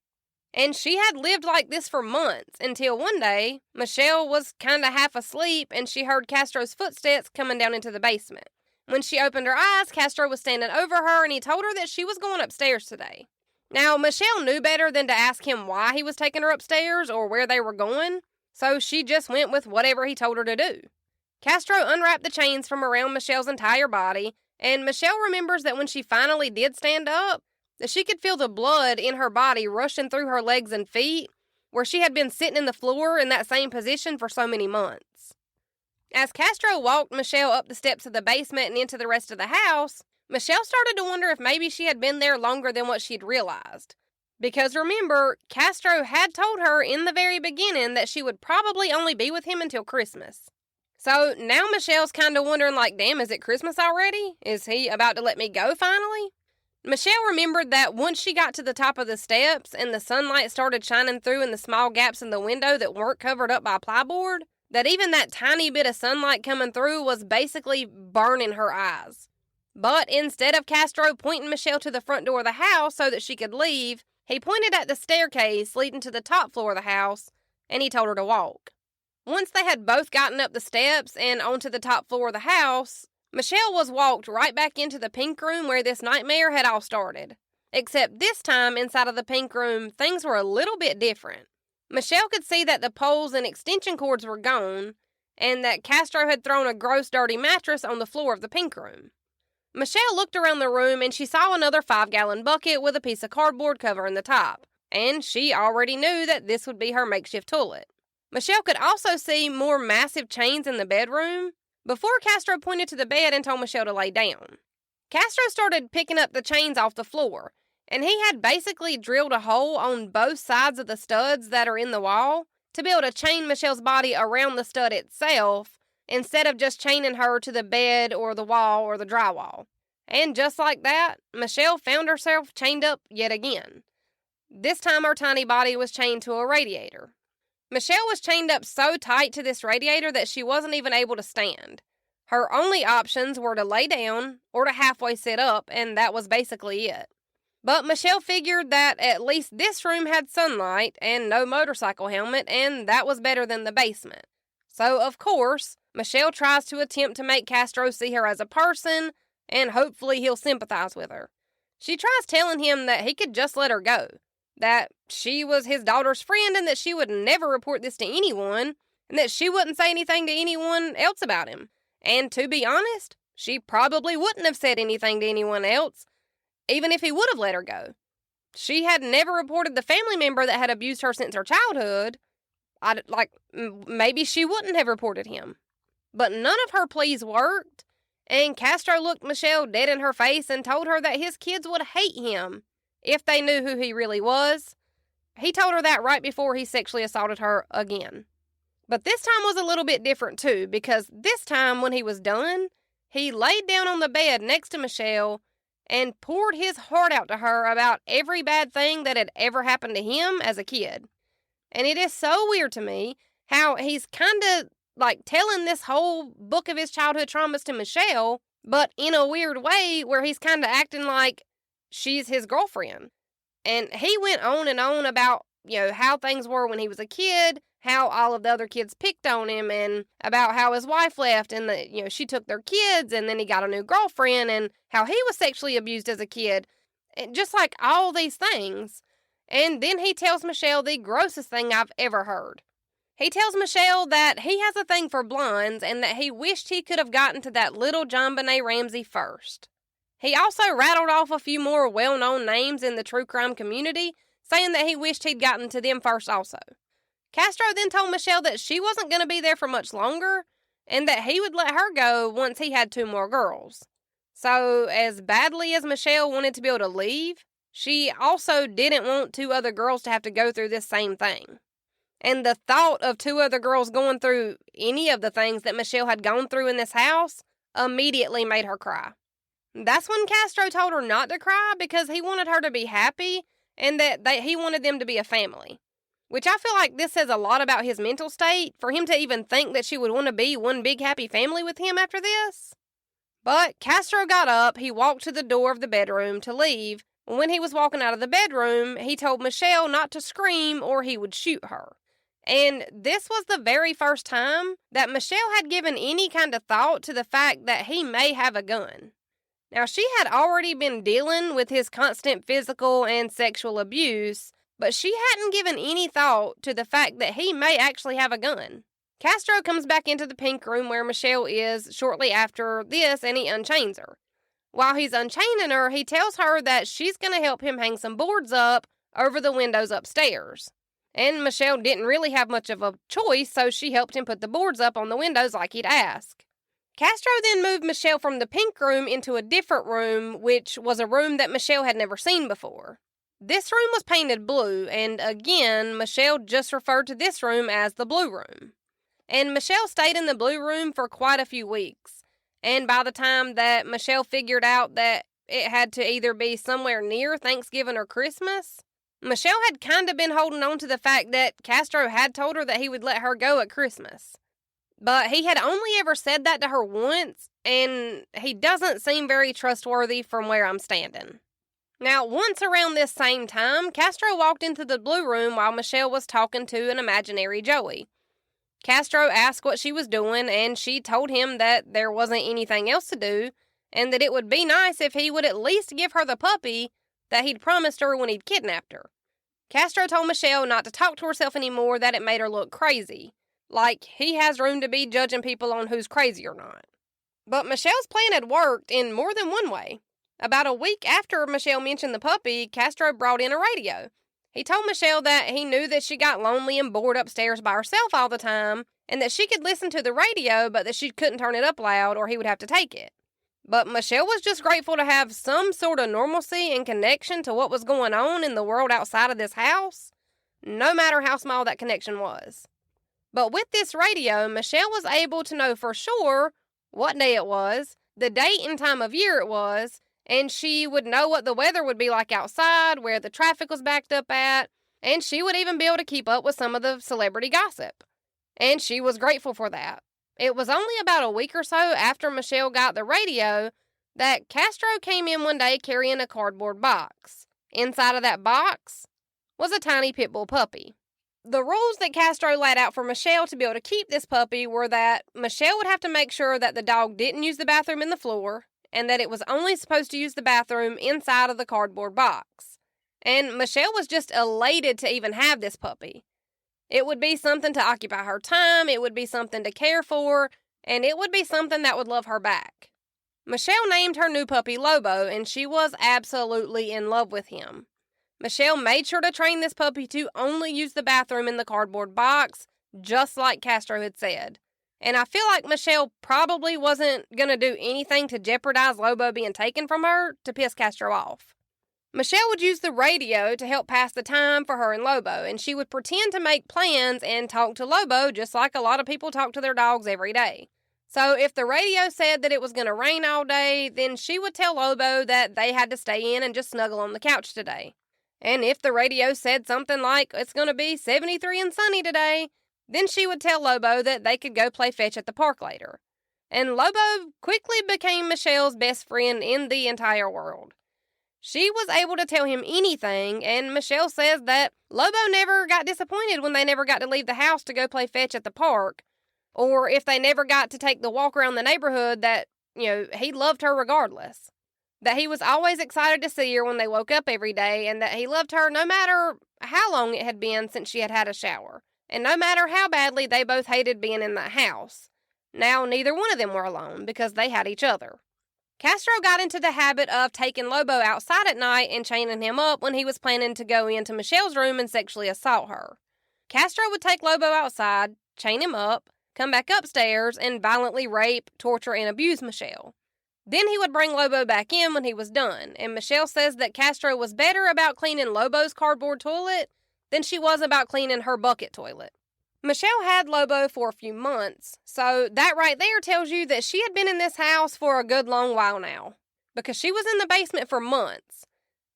And she had lived like this for months until one day, Michelle was kind of half asleep and she heard Castro's footsteps coming down into the basement. When she opened her eyes, Castro was standing over her and he told her that she was going upstairs today. Now, Michelle knew better than to ask him why he was taking her upstairs or where they were going, so she just went with whatever he told her to do. Castro unwrapped the chains from around Michelle's entire body, and Michelle remembers that when she finally did stand up, that she could feel the blood in her body rushing through her legs and feet, where she had been sitting in the floor in that same position for so many months. As Castro walked Michelle up the steps of the basement and into the rest of the house, Michelle started to wonder if maybe she had been there longer than what she'd realized. Because remember, Castro had told her in the very beginning that she would probably only be with him until Christmas. So now Michelle's kind of wondering, like, damn, is it Christmas already? Is he about to let me go finally? Michelle remembered that once she got to the top of the steps and the sunlight started shining through in the small gaps in the window that weren't covered up by plyboard, that even that tiny bit of sunlight coming through was basically burning her eyes. But instead of Castro pointing Michelle to the front door of the house so that she could leave, he pointed at the staircase leading to the top floor of the house, and he told her to walk. Once they had both gotten up the steps and onto the top floor of the house, Michelle was walked right back into the pink room where this nightmare had all started. Except this time, inside of the pink room, things were a little bit different. Michelle could see that the poles and extension cords were gone, and that Castro had thrown a gross, dirty mattress on the floor of the pink room. Michelle looked around the room and she saw another 5-gallon bucket with a piece of cardboard covering the top, and she already knew that this would be her makeshift toilet. Michelle could also see more massive chains in the bedroom before Castro pointed to the bed and told Michelle to lay down. Castro started picking up the chains off the floor, and he had basically drilled a hole on both sides of the studs that are in the wall to be able to chain Michelle's body around the stud itself instead of just chaining her to the bed or the wall or the drywall. And just like that, Michelle found herself chained up yet again. This time her tiny body was chained to a radiator. Michelle was chained up so tight to this radiator that she wasn't even able to stand. Her only options were to lay down or to halfway sit up, and that was basically it. But Michelle figured that at least this room had sunlight and no motorcycle helmet, and that was better than the basement. So, of course, Michelle tries to attempt to make Castro see her as a person, and hopefully he'll sympathize with her. She tries telling him that he could just let her go, that she was his daughter's friend and that she would never report this to anyone, and that she wouldn't say anything to anyone else about him. And to be honest, she probably wouldn't have said anything to anyone else, even if he would have let her go. She had never reported the family member that had abused her since her childhood. Maybe she wouldn't have reported him. But none of her pleas worked, and Castro looked Michelle dead in her face and told her that his kids would hate him if they knew who he really was. He told her that right before he sexually assaulted her again. But this time was a little bit different too, because this time when he was done, he laid down on the bed next to Michelle and poured his heart out to her about every bad thing that had ever happened to him as a kid. And it is so weird to me how he's kind of like telling this whole book of his childhood traumas to Michelle, but in a weird way where he's kind of acting like she's his girlfriend. And he went on and on about, how things were when he was a kid, how all of the other kids picked on him, and about how his wife left and she took their kids and then he got a new girlfriend, and how he was sexually abused as a kid. And just like all these things. And then he tells Michelle the grossest thing I've ever heard. He tells Michelle that he has a thing for blondes and that he wished he could have gotten to that little JonBenet Ramsey first. He also rattled off a few more well-known names in the true crime community, saying that he wished he'd gotten to them first also. Castro then told Michelle that she wasn't going to be there for much longer, and that he would let her go once he had 2 more girls. So, as badly as Michelle wanted to be able to leave, she also didn't want 2 other girls to have to go through this same thing. And the thought of 2 other girls going through any of the things that Michelle had gone through in this house immediately made her cry. That's when Castro told her not to cry because he wanted her to be happy and that he wanted them to be a family. Which I feel like this says a lot about his mental state for him to even think that she would want to be one big happy family with him after this. But Castro got up, he walked to the door of the bedroom to leave. When he was walking out of the bedroom, he told Michelle not to scream or he would shoot her. And this was the very first time that Michelle had given any kind of thought to the fact that he may have a gun. Now, she had already been dealing with his constant physical and sexual abuse, but she hadn't given any thought to the fact that he may actually have a gun. Castro comes back into the pink room where Michelle is shortly after this, and he unchains her. While he's unchaining her, he tells her that she's going to help him hang some boards up over the windows upstairs. And Michelle didn't really have much of a choice, so she helped him put the boards up on the windows like he'd asked. Castro then moved Michelle from the pink room into a different room, which was a room that Michelle had never seen before. This room was painted blue, and again, Michelle just referred to this room as the blue room. And Michelle stayed in the blue room for quite a few weeks. And by the time that Michelle figured out that it had to either be somewhere near Thanksgiving or Christmas, Michelle had kind of been holding on to the fact that Castro had told her that he would let her go at Christmas. But he had only ever said that to her once, and he doesn't seem very trustworthy from where I'm standing. Now, once around this same time, Castro walked into the blue room while Michelle was talking to an imaginary Joey. Castro asked what she was doing, and she told him that there wasn't anything else to do, and that it would be nice if he would at least give her the puppy that he'd promised her when he'd kidnapped her. Castro told Michelle not to talk to herself anymore, that it made her look crazy. Like, he has room to be judging people on who's crazy or not. But Michelle's plan had worked in more than one way. About a week after Michelle mentioned the puppy, Castro brought in a radio. He told Michelle that he knew that she got lonely and bored upstairs by herself all the time, and that she could listen to the radio, but that she couldn't turn it up loud or he would have to take it. But Michelle was just grateful to have some sort of normalcy and connection to what was going on in the world outside of this house, no matter how small that connection was. But with this radio, Michelle was able to know for sure what day it was, the date and time of year it was, and she would know what the weather would be like outside, where the traffic was backed up at, and she would even be able to keep up with some of the celebrity gossip. And she was grateful for that. It was only about a week or so after Michelle got the radio that Castro came in one day carrying a cardboard box. Inside of that box was a tiny pit bull puppy. The rules that Castro laid out for Michelle to be able to keep this puppy were that Michelle would have to make sure that the dog didn't use the bathroom in the floor, and that it was only supposed to use the bathroom inside of the cardboard box. And Michelle was just elated to even have this puppy. It would be something to occupy her time, it would be something to care for, and it would be something that would love her back. Michelle named her new puppy Lobo, and she was absolutely in love with him. Michelle made sure to train this puppy to only use the bathroom in the cardboard box, just like Castro had said. And I feel like Michelle probably wasn't going to do anything to jeopardize Lobo being taken from her to piss Castro off. Michelle would use the radio to help pass the time for her and Lobo, and she would pretend to make plans and talk to Lobo just like a lot of people talk to their dogs every day. So if the radio said that it was going to rain all day, then she would tell Lobo that they had to stay in and just snuggle on the couch today. And if the radio said something like, it's going to be 73 and sunny today, then she would tell Lobo that they could go play fetch at the park later. And Lobo quickly became Michelle's best friend in the entire world. She was able to tell him anything, and Michelle says that Lobo never got disappointed when they never got to leave the house to go play fetch at the park, or if they never got to take the walk around the neighborhood, that, he loved her regardless. That he was always excited to see her when they woke up every day, and that he loved her no matter how long it had been since she had had a shower, and no matter how badly they both hated being in that house. Now, neither one of them were alone, because they had each other. Castro got into the habit of taking Lobo outside at night and chaining him up when he was planning to go into Michelle's room and sexually assault her. Castro would take Lobo outside, chain him up, come back upstairs, and violently rape, torture, and abuse Michelle. Then he would bring Lobo back in when he was done, and Michelle says that Castro was better about cleaning Lobo's cardboard toilet than she was about cleaning her bucket toilet. Michelle had Lobo for a few months, so that right there tells you that she had been in this house for a good long while now, because she was in the basement for months.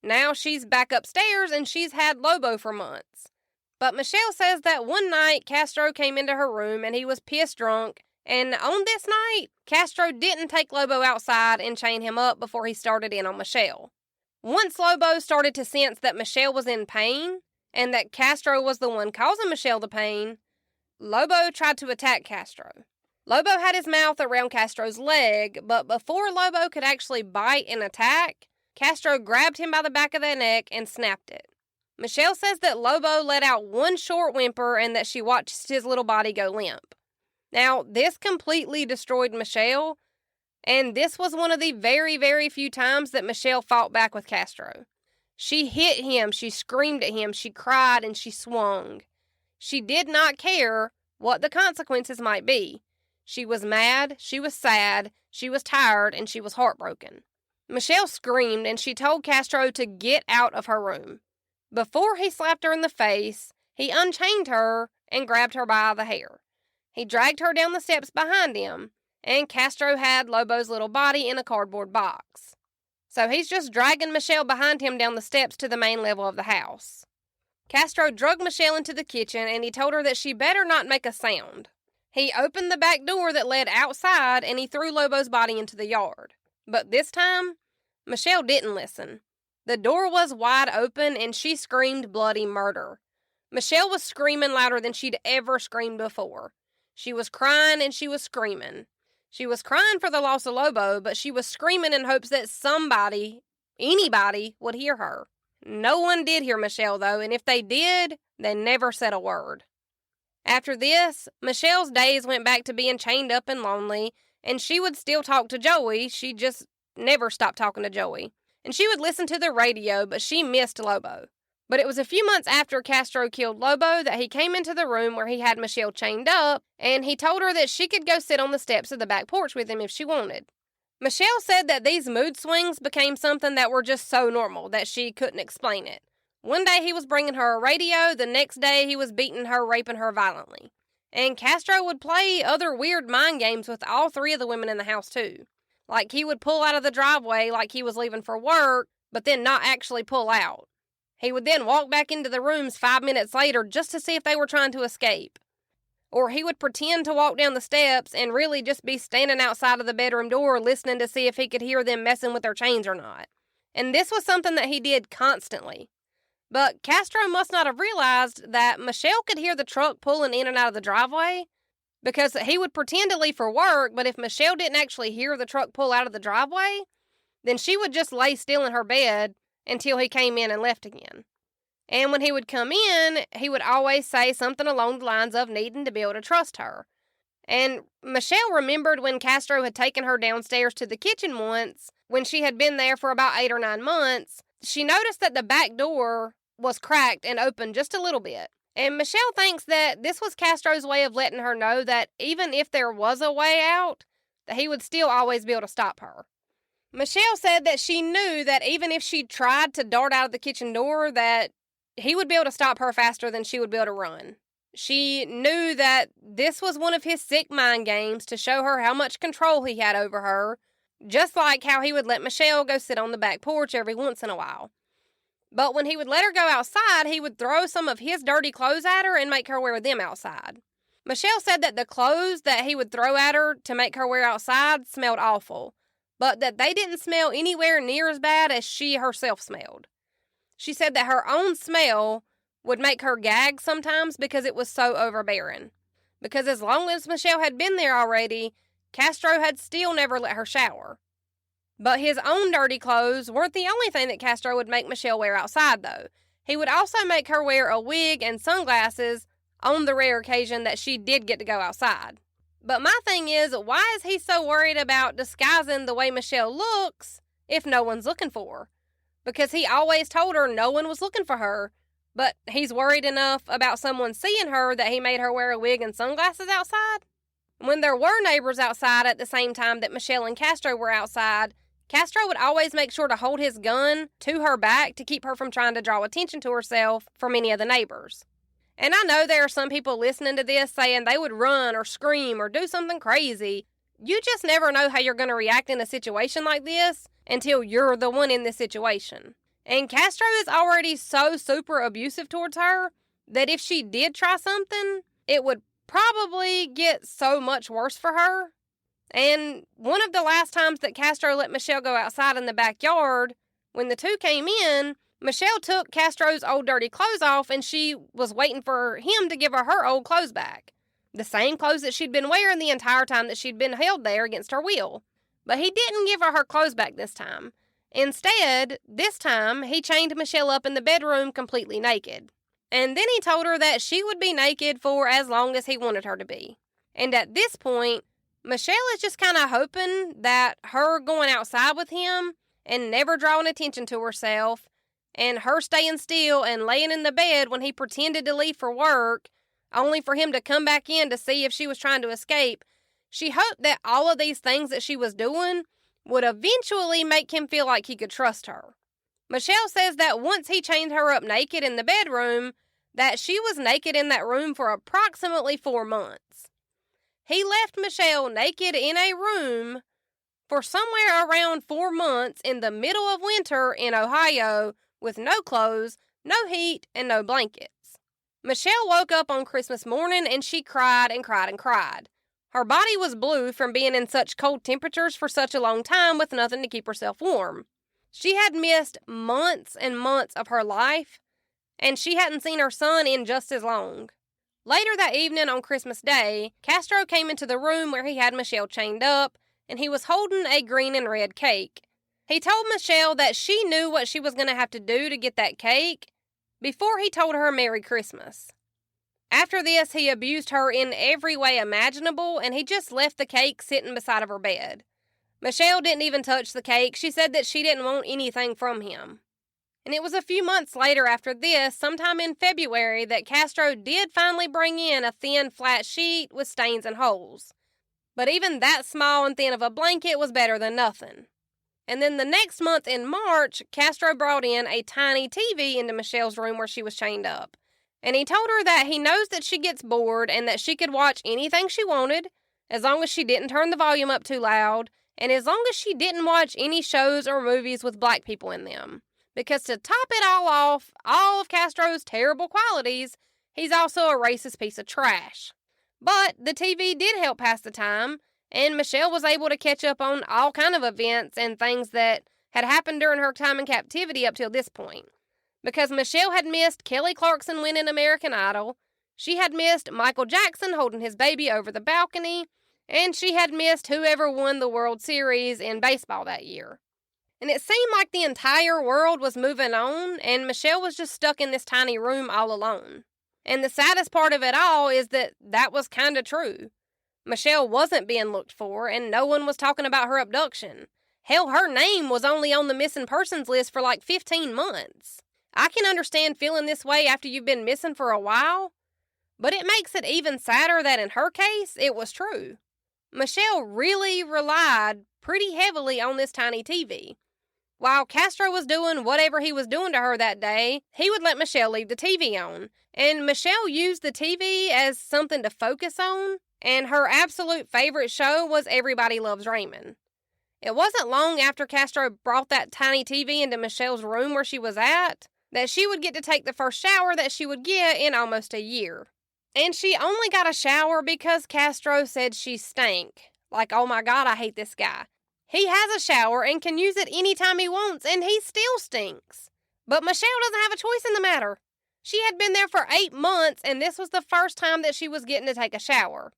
Now she's back upstairs and she's had Lobo for months. But Michelle says that one night Castro came into her room and he was pissed drunk, and on this night, Castro didn't take Lobo outside and chain him up before he started in on Michelle. Once Lobo started to sense that Michelle was in pain, and that Castro was the one causing Michelle the pain, Lobo tried to attack Castro. Lobo had his mouth around Castro's leg, but before Lobo could actually bite and attack, Castro grabbed him by the back of the neck and snapped it. Michelle says that Lobo let out one short whimper and that she watched his little body go limp. Now, this completely destroyed Michelle, and this was one of the very, very few times that Michelle fought back with Castro. She hit him, she screamed at him, she cried, and she swung. She did not care what the consequences might be. She was mad, she was sad, she was tired, and she was heartbroken. Michelle screamed and she told Castro to get out of her room. Before he slapped her in the face, he unchained her and grabbed her by the hair. He dragged her down the steps behind him, and Castro had Lobo's little body in a cardboard box. So he's just dragging Michelle behind him down the steps to the main level of the house. Castro dragged Michelle into the kitchen and he told her that she better not make a sound. He opened the back door that led outside and he threw Lobo's body into the yard. But this time, Michelle didn't listen. The door was wide open and she screamed bloody murder. Michelle was screaming louder than she'd ever screamed before. She was crying and she was screaming. She was crying for the loss of Lobo, but she was screaming in hopes that somebody, anybody, would hear her. No one did hear Michelle, though, and if they did, they never said a word. After this, Michelle's days went back to being chained up and lonely, and she would still talk to Joey. She just never stopped talking to Joey. And she would listen to the radio, but she missed Lobo. But it was a few months after Castro killed Lobo that he came into the room where he had Michelle chained up, and he told her that she could go sit on the steps of the back porch with him if she wanted. Michelle said that these mood swings became something that were just so normal that she couldn't explain it. One day he was bringing her a radio, the next day he was beating her, raping her violently. And Castro would play other weird mind games with all three of the women in the house too. Like he would pull out of the driveway like he was leaving for work, but then not actually pull out. He would then walk back into the rooms 5 minutes later just to see if they were trying to escape. Or he would pretend to walk down the steps and really just be standing outside of the bedroom door listening to see if he could hear them messing with their chains or not. And this was something that he did constantly. But Castro must not have realized that Michelle could hear the truck pulling in and out of the driveway, because he would pretend to leave for work, but if Michelle didn't actually hear the truck pull out of the driveway, then she would just lay still in her bed until he came in and left again. And when he would come in, he would always say something along the lines of needing to be able to trust her. And Michelle remembered when Castro had taken her downstairs to the kitchen once, when she had been there for about 8 or 9 months, she noticed that the back door was cracked and open just a little bit. And Michelle thinks that this was Castro's way of letting her know that even if there was a way out, that he would still always be able to stop her. Michelle said that she knew that even if she tried to dart out of the kitchen door, that he would be able to stop her faster than she would be able to run. She knew that this was one of his sick mind games to show her how much control he had over her, just like how he would let Michelle go sit on the back porch every once in a while. But when he would let her go outside, he would throw some of his dirty clothes at her and make her wear them outside. Michelle said that the clothes that he would throw at her to make her wear outside smelled awful, but that they didn't smell anywhere near as bad as she herself smelled. She said that her own smell would make her gag sometimes because it was so overbearing. Because as long as Michelle had been there already, Castro had still never let her shower. But his own dirty clothes weren't the only thing that Castro would make Michelle wear outside, though. He would also make her wear a wig and sunglasses on the rare occasion that she did get to go outside. But my thing is, why is he so worried about disguising the way Michelle looks if no one's looking for her? Because he always told her no one was looking for her, but he's worried enough about someone seeing her that he made her wear a wig and sunglasses outside? When there were neighbors outside at the same time that Michelle and Castro were outside, Castro would always make sure to hold his gun to her back to keep her from trying to draw attention to herself from any of the neighbors. And I know there are some people listening to this saying they would run or scream or do something crazy. You just never know how you're going to react in a situation like this until you're the one in this situation. And Castro is already so super abusive towards her that if she did try something, it would probably get so much worse for her. And one of the last times that Castro let Michelle go outside in the backyard, when the two came in, Michelle took Castro's old dirty clothes off and she was waiting for him to give her her old clothes back. The same clothes that she'd been wearing the entire time that she'd been held there against her will. But he didn't give her her clothes back this time. Instead, this time, he chained Michelle up in the bedroom completely naked. And then he told her that she would be naked for as long as he wanted her to be. And at this point, Michelle is just kind of hoping that her going outside with him and never drawing attention to herself and her staying still and laying in the bed when he pretended to leave for work only for him to come back in to see if she was trying to escape. She hoped that all of these things that she was doing would eventually make him feel like he could trust her. Michelle says that once he chained her up naked in the bedroom, that she was naked in that room for approximately 4 months. He left Michelle naked in a room for somewhere around 4 months in the middle of winter in Ohio with no clothes, no heat, and no blankets. Michelle woke up on Christmas morning and she cried and cried and cried. Her body was blue from being in such cold temperatures for such a long time with nothing to keep herself warm. She had missed months and months of her life, and she hadn't seen her son in just as long. Later that evening on Christmas Day, Castro came into the room where he had Michelle chained up, and he was holding a green and red cake. He told Michelle that she knew what she was going to have to do to get that cake before he told her Merry Christmas. After this, he abused her in every way imaginable, and he just left the cake sitting beside of her bed. Michelle didn't even touch the cake. She said that she didn't want anything from him. And it was a few months later after this, sometime in February, that Castro did finally bring in a thin, flat sheet with stains and holes. But even that small and thin of a blanket was better than nothing. And then the next month in March, Castro brought in a tiny TV into Michelle's room where she was chained up. And he told her that he knows that she gets bored and that she could watch anything she wanted, as long as she didn't turn the volume up too loud, and as long as she didn't watch any shows or movies with black people in them. Because to top it all off, all of Castro's terrible qualities, he's also a racist piece of trash. But the TV did help pass the time, and Michelle was able to catch up on all kind of events and things that had happened during her time in captivity up till this point. Because Michelle had missed Kelly Clarkson winning American Idol, she had missed Michael Jackson holding his baby over the balcony, and she had missed whoever won the World Series in baseball that year. And it seemed like the entire world was moving on, and Michelle was just stuck in this tiny room all alone. And the saddest part of it all is that that was kind of true. Michelle wasn't being looked for, and no one was talking about her abduction. Hell, her name was only on the missing persons list for like 15 months. I can understand feeling this way after you've been missing for a while, but it makes it even sadder that in her case, it was true. Michelle really relied pretty heavily on this tiny TV. While Castro was doing whatever he was doing to her that day, he would let Michelle leave the TV on. And Michelle used the TV as something to focus on, and her absolute favorite show was Everybody Loves Raymond. It wasn't long after Castro brought that tiny TV into Michelle's room where she was at that she would get to take the first shower that she would get in almost a year. And she only got a shower because Castro said she stank. Like, oh my God, I hate this guy. He has a shower and can use it anytime he wants, and he still stinks. But Michelle doesn't have a choice in the matter. She had been there for 8 months, and this was the first time that she was getting to take a shower.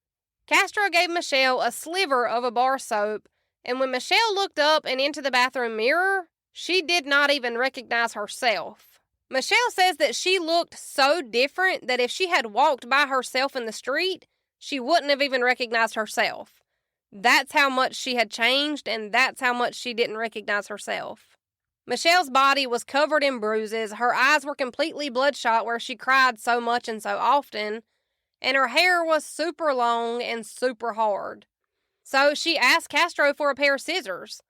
Castro gave Michelle a sliver of a bar soap, and when Michelle looked up and into the bathroom mirror, she did not even recognize herself. Michelle says that she looked so different that if she had walked by herself in the street, she wouldn't have even recognized herself. That's how much she had changed, and that's how much she didn't recognize herself. Michelle's body was covered in bruises, her eyes were completely bloodshot where she cried so much and so often, and her hair was super long and super hard. So she asked Castro for a pair of scissors.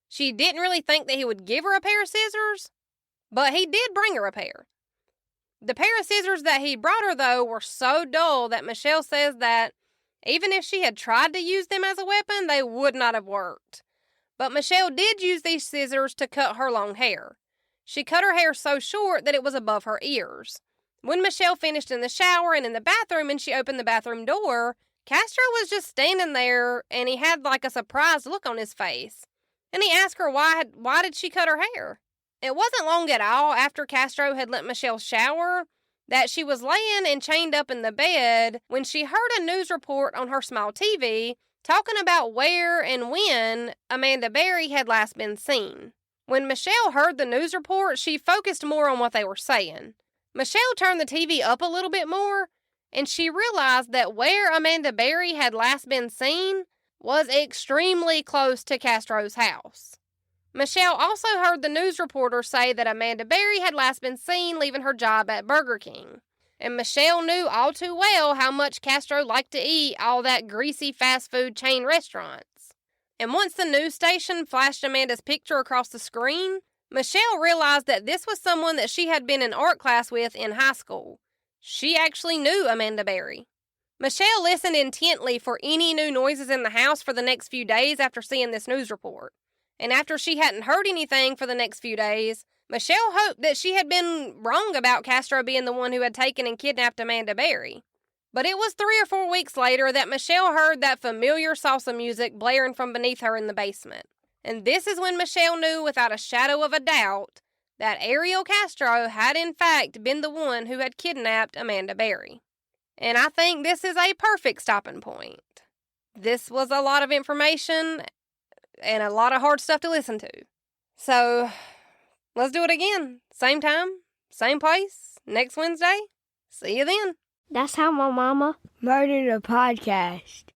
She didn't really think that he would give her a pair of scissors, but he did bring her a pair. The pair of scissors that he brought her, though, were so dull that Michelle says that even if she had tried to use them as a weapon, they would not have worked. But Michelle did use these scissors to cut her long hair. She cut her hair so short that it was above her ears. When Michelle finished in the shower and in the bathroom and she opened the bathroom door, Castro was just standing there and he had like a surprised look on his face. And he asked her why did she cut her hair? It wasn't long at all after Castro had let Michelle shower that she was laying and chained up in the bed when she heard a news report on her small TV talking about where and when Amanda Berry had last been seen. When Michelle heard the news report, she focused more on what they were saying. Michelle turned the TV up a little bit more, and she realized that where Amanda Berry had last been seen was extremely close to Castro's house. Michelle also heard the news reporter say that Amanda Berry had last been seen leaving her job at Burger King. And Michelle knew all too well how much Castro liked to eat all that greasy fast food chain restaurants. And once the news station flashed Amanda's picture across the screen, Michelle realized that this was someone that she had been in art class with in high school. She actually knew Amanda Berry. Michelle listened intently for any new noises in the house for the next few days after seeing this news report. And after she hadn't heard anything for the next few days, Michelle hoped that she had been wrong about Castro being the one who had taken and kidnapped Amanda Berry. But it was 3 or 4 weeks later that Michelle heard that familiar salsa music blaring from beneath her in the basement. And this is when Michelle knew without a shadow of a doubt that Ariel Castro had in fact been the one who had kidnapped Amanda Berry. And I think this is a perfect stopping point. This was a lot of information and a lot of hard stuff to listen to. So, let's do it again. Same time, same place, next Wednesday. See you then. That's how my mama murdered a podcast.